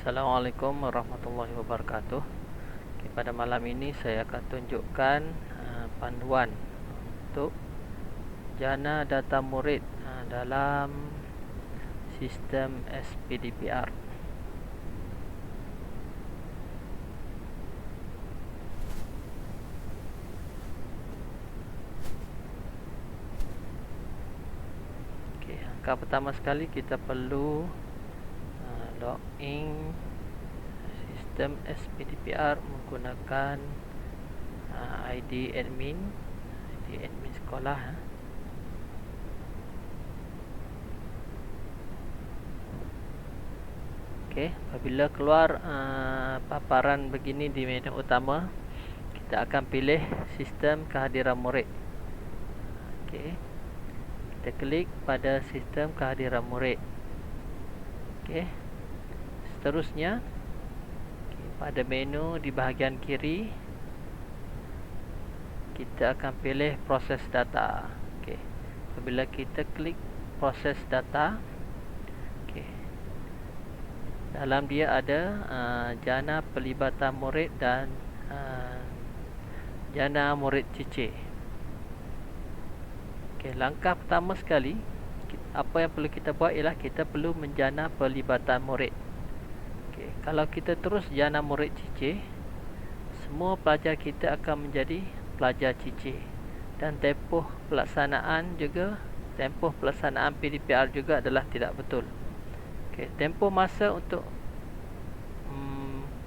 Assalamualaikum warahmatullahi wabarakatuh. Pada malam ini saya akan tunjukkan panduan untuk jana data murid dalam sistem SPDPR. Langkah pertama sekali kita perlu login sistem SPDPR menggunakan ID admin sekolah. Apabila keluar paparan begini di menu utama, kita akan pilih sistem kehadiran murid. Kita klik pada sistem kehadiran murid. Seterusnya, pada menu di bahagian kiri, kita akan pilih proses data. Apabila kita klik proses data, dalam dia ada jana pelibatan murid dan jana murid cicir. Langkah pertama sekali, apa yang perlu kita buat ialah kita perlu menjana pelibatan murid. Kalau kita terus jana murid cicir, semua pelajar kita akan menjadi pelajar cicir, dan tempoh pelaksanaan PDPR juga adalah tidak betul. Tempoh masa untuk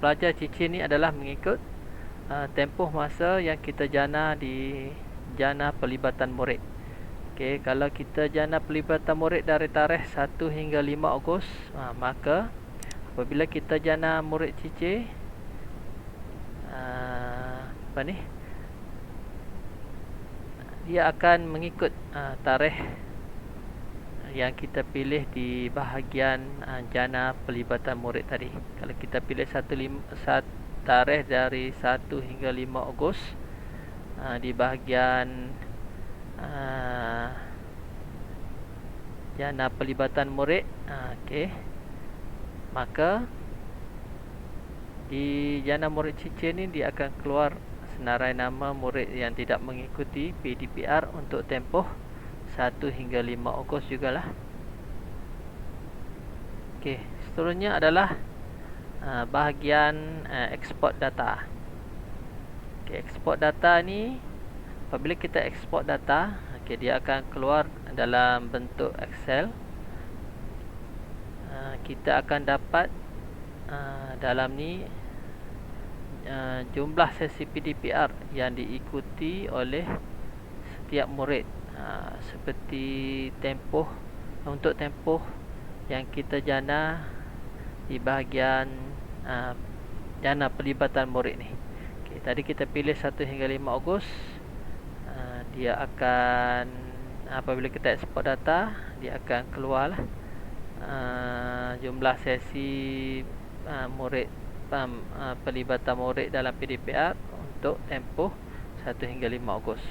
pelajar cicir ni adalah mengikut tempoh masa yang kita jana di jana pelibatan murid. Kalau kita jana pelibatan murid dari tarikh 1 hingga 5 Ogos, maka apabila kita jana murid cicir, dia akan mengikut tarikh yang kita pilih di bahagian jana pelibatan murid tadi. Kalau kita pilih tarikh dari 1 hingga 5 Ogos, di bahagian jana pelibatan murid, maka di jana murid cicir ni dia akan keluar senarai nama murid yang tidak mengikuti PDPR untuk tempoh 1 hingga 5 Ogos jugalah. Seterusnya adalah bahagian export data. Export data ni, apabila kita export data, dia akan keluar dalam bentuk Excel. Kita akan dapat dalam ni jumlah sesi PDPR yang diikuti oleh setiap murid, seperti tempoh yang kita jana di bahagian jana pelibatan murid ni. Tadi kita pilih 1 hingga 5 Ogos. Dia akan, apabila kita export data, dia akan keluar jumlah sesi pelibatan murid dalam PDPR untuk tempoh 1 hingga 5 Ogos.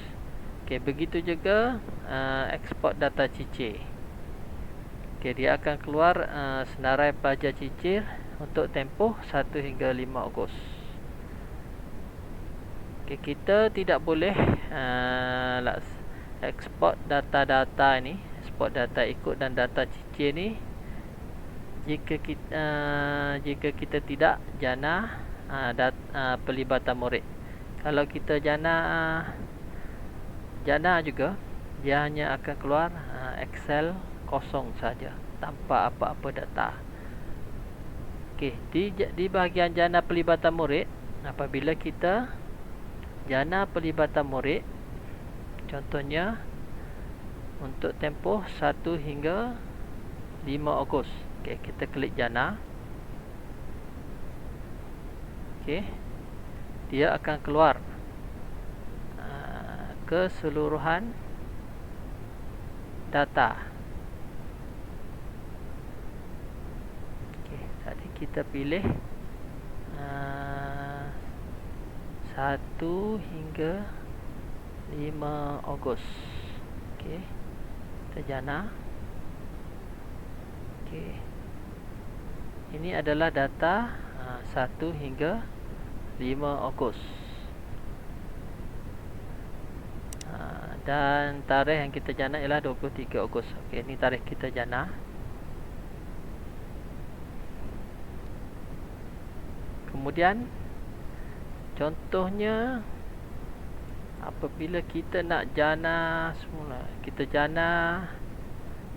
Begitu juga export data cicir. Dia akan keluar senarai pelajar cicir untuk tempoh 1 hingga 5 Ogos. Kita tidak boleh export data-data ni, export data ikut dan data cicir ni, jika kita tidak jana pelibatan murid. Kalau kita jana juga, dia hanya akan keluar Excel kosong saja, tanpa apa-apa data. Di bahagian jana pelibatan murid, apabila kita jana pelibatan murid, contohnya untuk tempoh 1 hingga 5 Ogos, kita klik jana. Dia akan keluar keseluruhan data. Tadi kita pilih 1 hingga 5 Ogos. Kita jana. Ini adalah data 1 hingga 5 Ogos. Dan tarikh yang kita jana ialah 23 Ogos. Okey, ini tarikh kita jana. Kemudian contohnya apabila kita nak jana semula, kita jana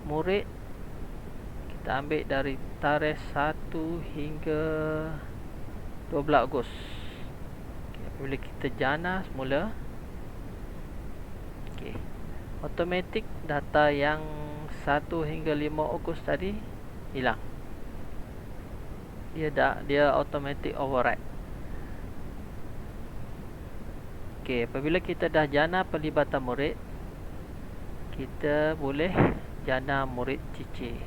murid, kita ambil dari tarikh 1 hingga 12 Ogos. Okay, apabila kita jana semula, okay, automatik data yang 1 hingga 5 Ogos tadi hilang. Dia automatic override. Okey, apabila kita dah jana pelibatan murid, kita boleh jana murid cicir.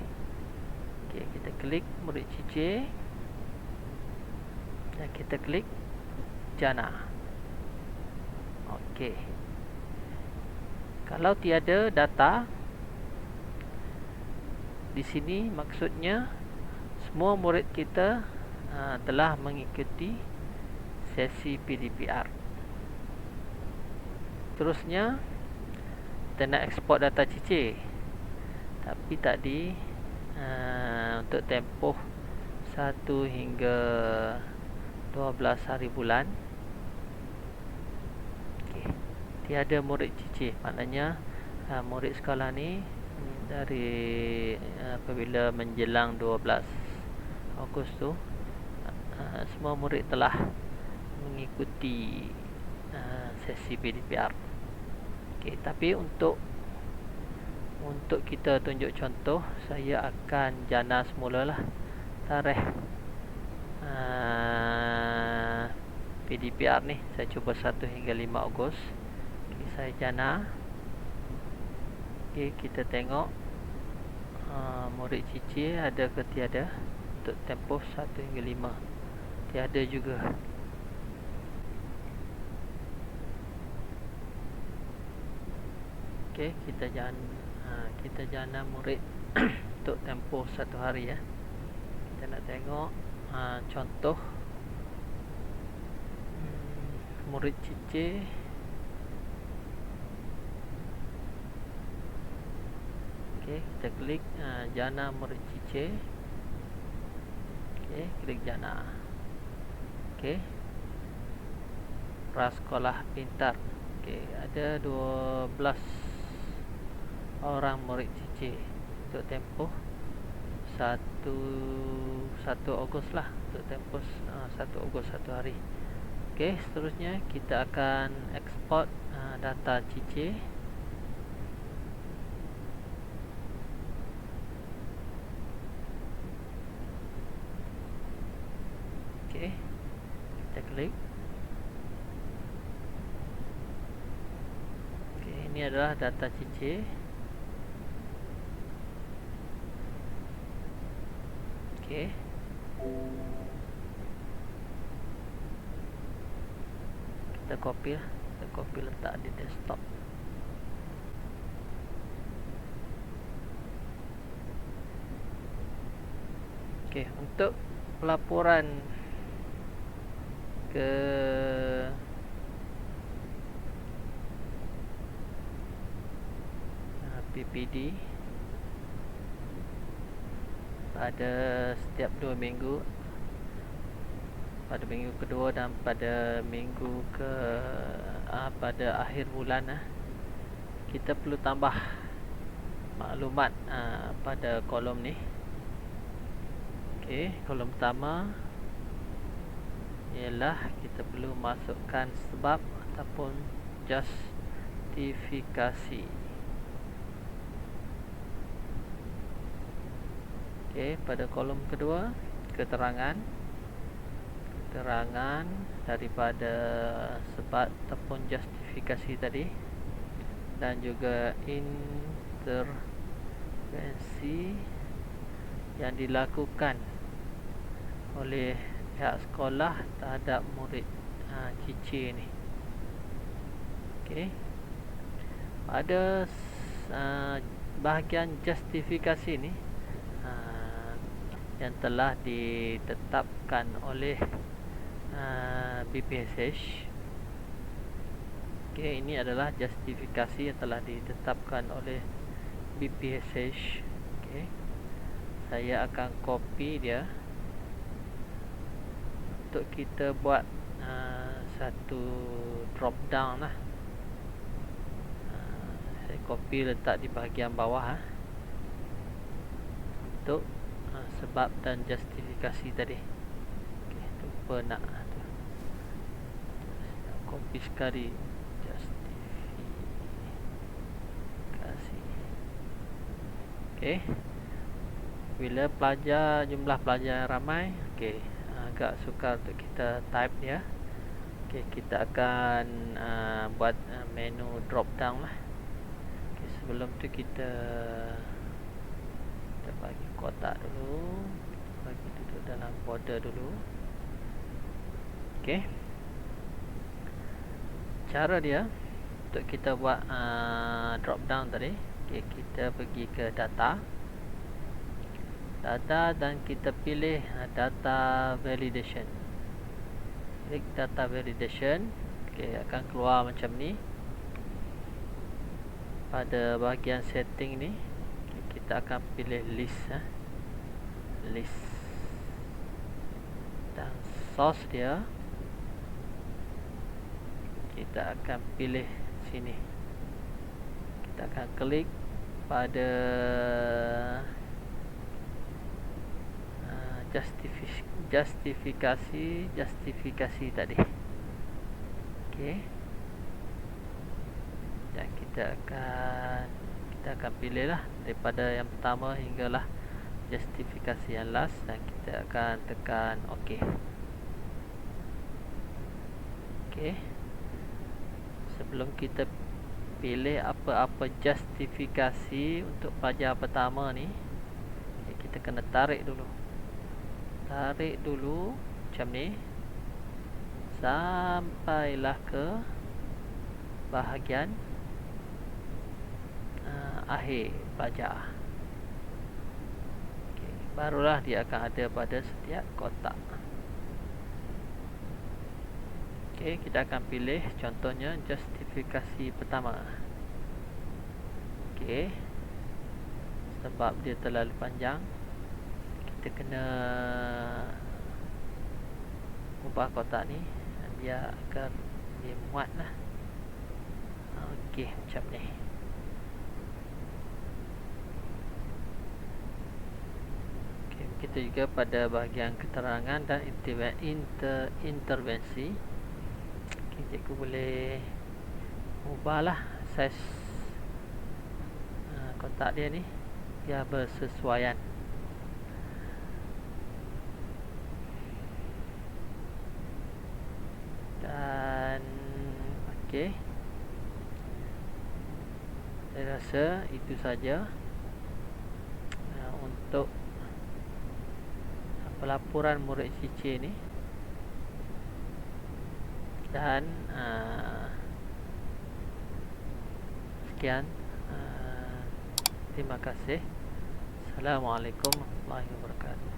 Okey, kita klik murid cicir dan kita klik jana. Okey. Kalau tiada data di sini, maksudnya semua murid kita telah mengikuti sesi PDPR. Terusnya kita nak ekspor data cicir, tapi tadi untuk tempoh 1 hingga 12 hari bulan, okay, tiada murid cicir. Maknanya murid sekolah ni dari apabila menjelang 12 Ogos tu, semua murid telah mengikuti sesi PDPR. Okay, tapi untuk kita tunjuk contoh, saya akan jana semula lah tarikh PDPR ni. Saya cuba 1 hingga 5 Ogos. Okay, saya jana. Okay, kita tengok murid cicir ada ke tiada untuk tempoh 1 hingga 5. Tiada juga. Okey, kita jana murid untuk tempoh 1 hari ya. Kita nak tengok contoh murid cicir. Okey, kita klik jana murid cicir. Okey, klik jana. Okey, prasekolah pintar. Okey, ada 12 orang murid cicir untuk tempoh 1 Ogos lah, untuk tempoh 1 Ogos 1 hari. Okey, seterusnya kita akan ekspor data cicir. Okey, kita klik. Okey, ini adalah data cicir. Okey, kita copy letak di desktop. Okey, untuk pelaporan ke PPD pada setiap 2 minggu, pada minggu kedua dan pada minggu pada akhir bulan, kita perlu tambah maklumat pada kolom ni. Okey, kolom pertama ialah kita perlu masukkan sebab ataupun justifikasi. Okey, pada kolom kedua, keterangan daripada sebab ataupun justifikasi tadi, dan juga intervensi yang dilakukan oleh pihak sekolah terhadap murid cicir ni. Okey, pada bahagian justifikasi ni, yang telah ditetapkan oleh BPSH. Okay, ini adalah justifikasi yang telah ditetapkan oleh BPSH. Okay, saya akan copy dia untuk kita buat satu drop down lah. Saya copy letak di bahagian bawah untuk sebab dan justifikasi tadi. Okay, lupa nak copy sekali justifikasi. Okay, bila jumlah pelajar ramai, okay, agak sukar untuk kita type dia. Okay, kita akan buat menu drop down lah. Okay, sebelum tu kita bagi kotak dulu, bagi duduk dalam border dulu. Okay, cara dia untuk kita buat drop down tadi. Okay, kita pergi ke data dan kita pilih data validation. Klik data validation. Okay, akan keluar macam ni. Pada bahagian setting ni, kita akan pilih list list, dan source dia kita akan pilih sini. Kita akan klik pada justifikasi tadi. Okey, dan kita akan pilih lah daripada yang pertama hinggalah justifikasi yang last, dan kita akan tekan OK. Okey, sebelum kita pilih apa-apa justifikasi untuk pelajar pertama ni, kita kena tarik dulu macam ni sampailah ke bahagian akhir pelajar. Okay, barulah dia akan ada pada setiap kotak. Okay, kita akan pilih contohnya justifikasi pertama. Okay, sebab dia terlalu panjang, kita kena ubah kotak ni biar agar dia muat lah. Okey, macam ni. Okey, kita juga pada bahagian keterangan dan intervensi. Okey, cikgu boleh ubahlah saiz kotak dia ni biar bersesuaian. Dan okey, saya rasa itu saja untuk pelaporan murid CC ni. Dan sekian, terima kasih. Assalamualaikum warahmatullahi wabarakatuh.